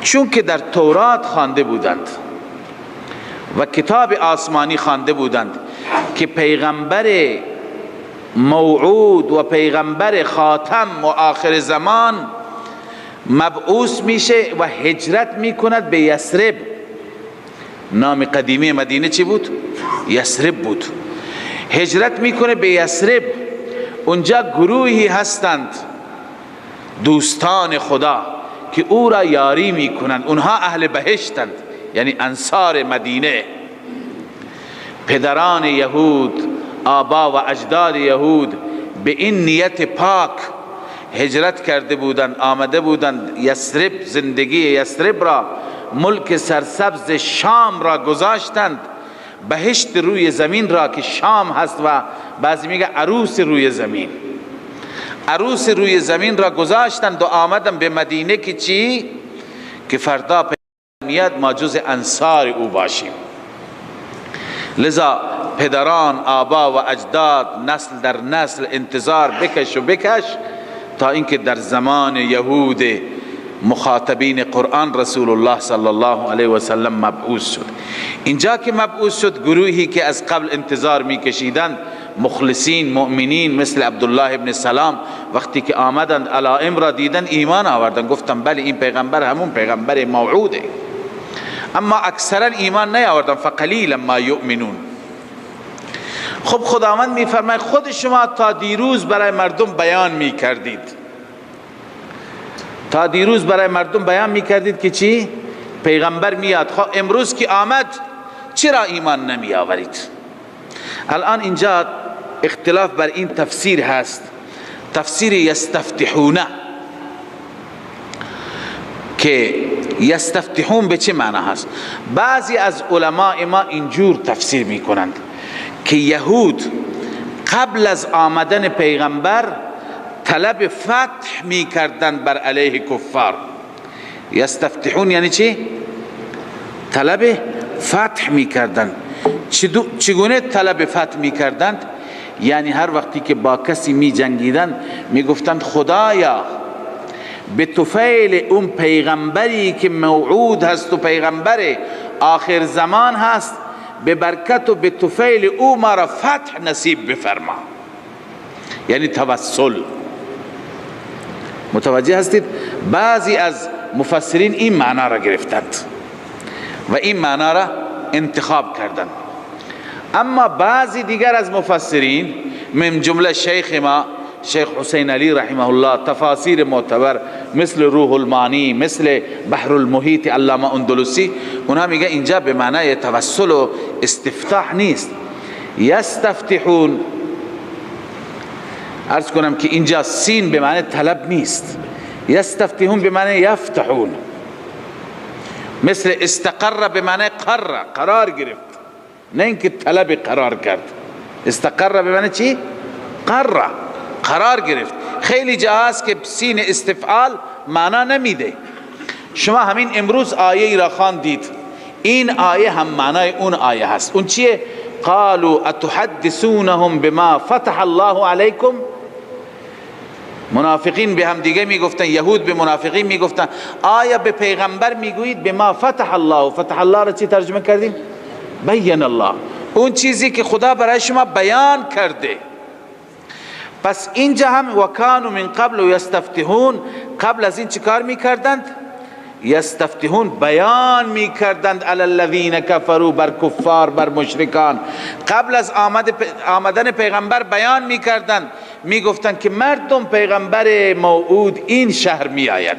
Speaker 2: چون که در تورات خوانده بودند و کتاب آسمانی خوانده بودند که پیغمبر موعود و پیغمبر خاتم و آخر زمان مبعوث میشه و هجرت میکند به یثرب. نام قدیمی مدینه چی بود؟ یثرب بود. هجرت میکنه به یثرب. اونجا گروهی هستند دوستان خدا که او را یاری میکنند، اونها اهل بهشتند، یعنی انصار مدینه. پدران یهود، آبا و اجداد یهود به این نیت پاک هجرت کرده بودند، آمده بودند یثرب، زندگی یثرب را، ملک سرسبز شام را گذاشتند، بهشت روی زمین را که شام هست و بعضی میگه عروس روی زمین، عروس روی زمین را گذاشتند و آمدند به مدینه که چی؟ که فردا میاد ما جز انصار او باشیم. لذا پدران، آبا و اجداد نسل در نسل انتظار بکش تا اینکه در زمان یهود مخاطبین قرآن رسول الله صلی الله علیه و سلم مبعوث شد. اینجا که مبعوث شد، گروهی که از قبل انتظار میکشیدند، مخلصین مؤمنین مثل عبدالله ابن سلام، وقتی که آمدند علائم را دیدن ایمان آوردند، گفتند بله این پیغمبر همون پیغمبر موعوده. اما اکثرا ایمان نیاوردند، فقلیلا ما یؤمنون. خب خداوند میفرماید خود شما تا دیروز برای مردم بیان میکردید، تا دیروز برای مردم بیان میکردید که چی؟ پیغمبر میاد. خب امروز که آمد چرا ایمان نمی آورید؟ الان اینجا اختلاف بر این تفسیر هست، تفسیر یستفتحونه، که یستفتحون به چه معنی هست؟ بعضی از علماء ما اینجور تفسیر میکنند که یهود قبل از آمدن پیغمبر طلب فتح می کردن بر علیه کفار. یستفتحون یعنی چی؟ طلب فتح می کردن. چگونه طلب فتح می کردند؟ یعنی هر وقتی که با کسی می جنگیدن می گفتند خدایا به طفیل اون پیغمبری که موعود هست و پیغمبر آخر زمان هست، به برکت و به طفیل او ما را فتح نصیب بفرما. یعنی توسل. متوجه هستید؟ بعضی از مفسرین این معنا را گرفتند و این معنا را انتخاب کردند، اما بعضی دیگر از مفسرین من جمله شیخ ما شیخ حسین علی رحمه الله تفاسیر معتبر مثل روح المانی، مثل بحر المحیط علامه اندلسی، اونها میگه اینجا به معنای توسل و استفتاح نیست. یستفتحون، عرض کنم که اینجا سین به معنی طلب نیست، یستفتحون به معنی یفتحون. مثل استقر به معنی قرار گرفت، نه اینکه طلب قرار کرد. استقر به معنی چی؟ قرار گرفت. خیلی جا هست که سین استفعال معنا نمیده. شما همین امروز آیه ای را خواندید، این آیه هم معنای اون آیه هست. اون چیه؟ قالوا اتحدثونهم بما فتح الله علیکم. منافقین به هم دیگه میگفتن، یهود به منافقین میگفتن آیا به پیغمبر میگویید بما فتح الله؟ فتح الله را چی ترجمه کردیم؟ بین الله، اون چیزی که خدا برای شما بیان کرده. پس اینجا هم وکانوا من قبل یستفتحون، قبل از این چی کار میکردند؟ یستفتحون، بیان میکردند علی الذین کفروا، بر کفار، بر مشرکان. قبل از آمدن پیغمبر بیان میکردند، میگفتند که مردم پیغمبر موعود این شهر میآید.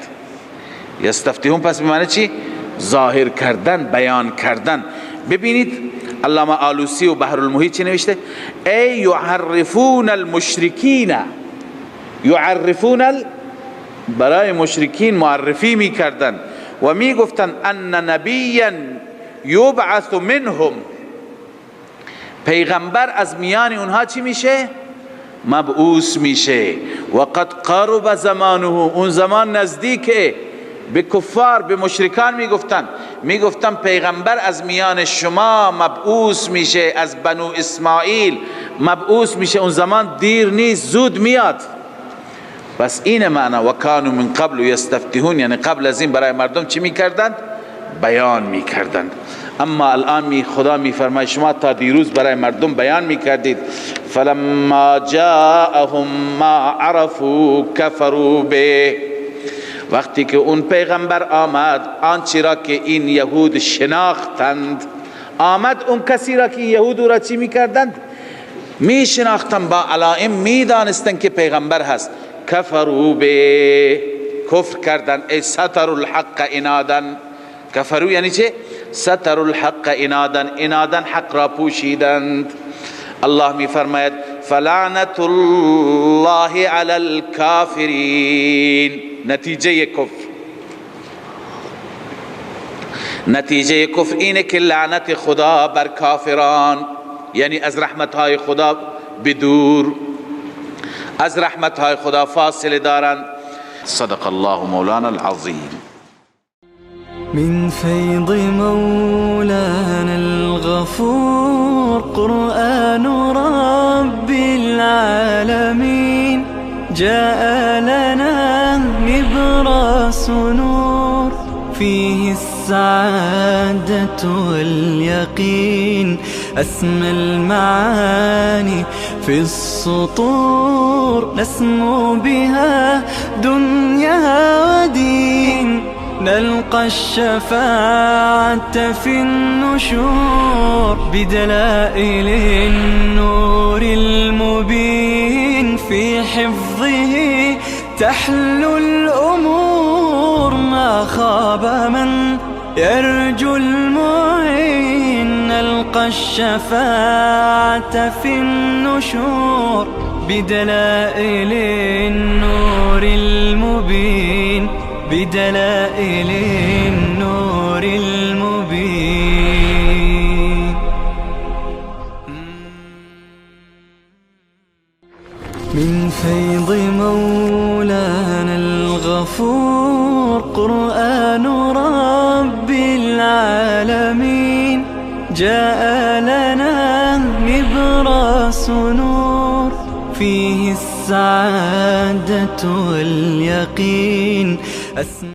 Speaker 2: یستفتحون پس به معنی چی؟ ظاهر کردن، بیان کردن. ببینید علامه آلوسی و بحر المحیط چی نوشته؟ ای یعرفون المشرکین، یعرفون برای مشرکین معرفی میکردن و میگفتن ان نبیا یبعث منهم، پیغمبر از میان اونها چی میشه؟ مبعوث میشه. و قد قرب زمانه، اون زمان نزدیکه. به کفار، به مشرکان میگفتن پیغمبر از میان شما مبعوث میشه، از بنو اسماعیل مبعوث میشه، اون زمان دیر نیست، زود میاد. پس این معنی و کانوا من قبل یستفتحون، یعنی قبل از این برای مردم چی میکردند؟ بیان میکردند. اما الان خدا میفرماید شما تا دیروز برای مردم بیان میکردید. فلما جاءهم ما عرفوا کفروا به، وقتی که اون پیغمبر آمد آنچه را که این یهود شناختند، آمد اون کسی را که یهود را چی میکردند؟ می شناختند، با علائم می دانستند که پیغمبر هست. کفروا به، کفر کردند. ای ستروا الحق عنادا، کفروا یعنی چه؟ ستروا الحق عنادا، عنادا حق را پوشیدند. الله می فرماید فلعنت الله علی الکافرین، نتیجه کفر اینه که لعنت خدا بر کافران، یعنی از رحمتهای خدا بدور، از رحمتهای خدا فاصله دارند. صدق الله مولانا العظیم.
Speaker 1: من فيض مولانا الغفور قرآن رب العالمين، جاء لنا نبراس نور فيه السعادة واليقين، أسمى المعاني في السطور نسمو بها دنيا ودين، نلقى الشفاعة في النشور بدلائل النور المبين، في حفظه تحلو الأمور، ما خاب من يرجو المعين، نلقى الشفاعة في النشور بدلائل النور المبين، بدلائل النور المبين. من فيض مولانا الغفور قرآن رب العالمين، جاء لنا نبراس نور فيه السعادة واليقين.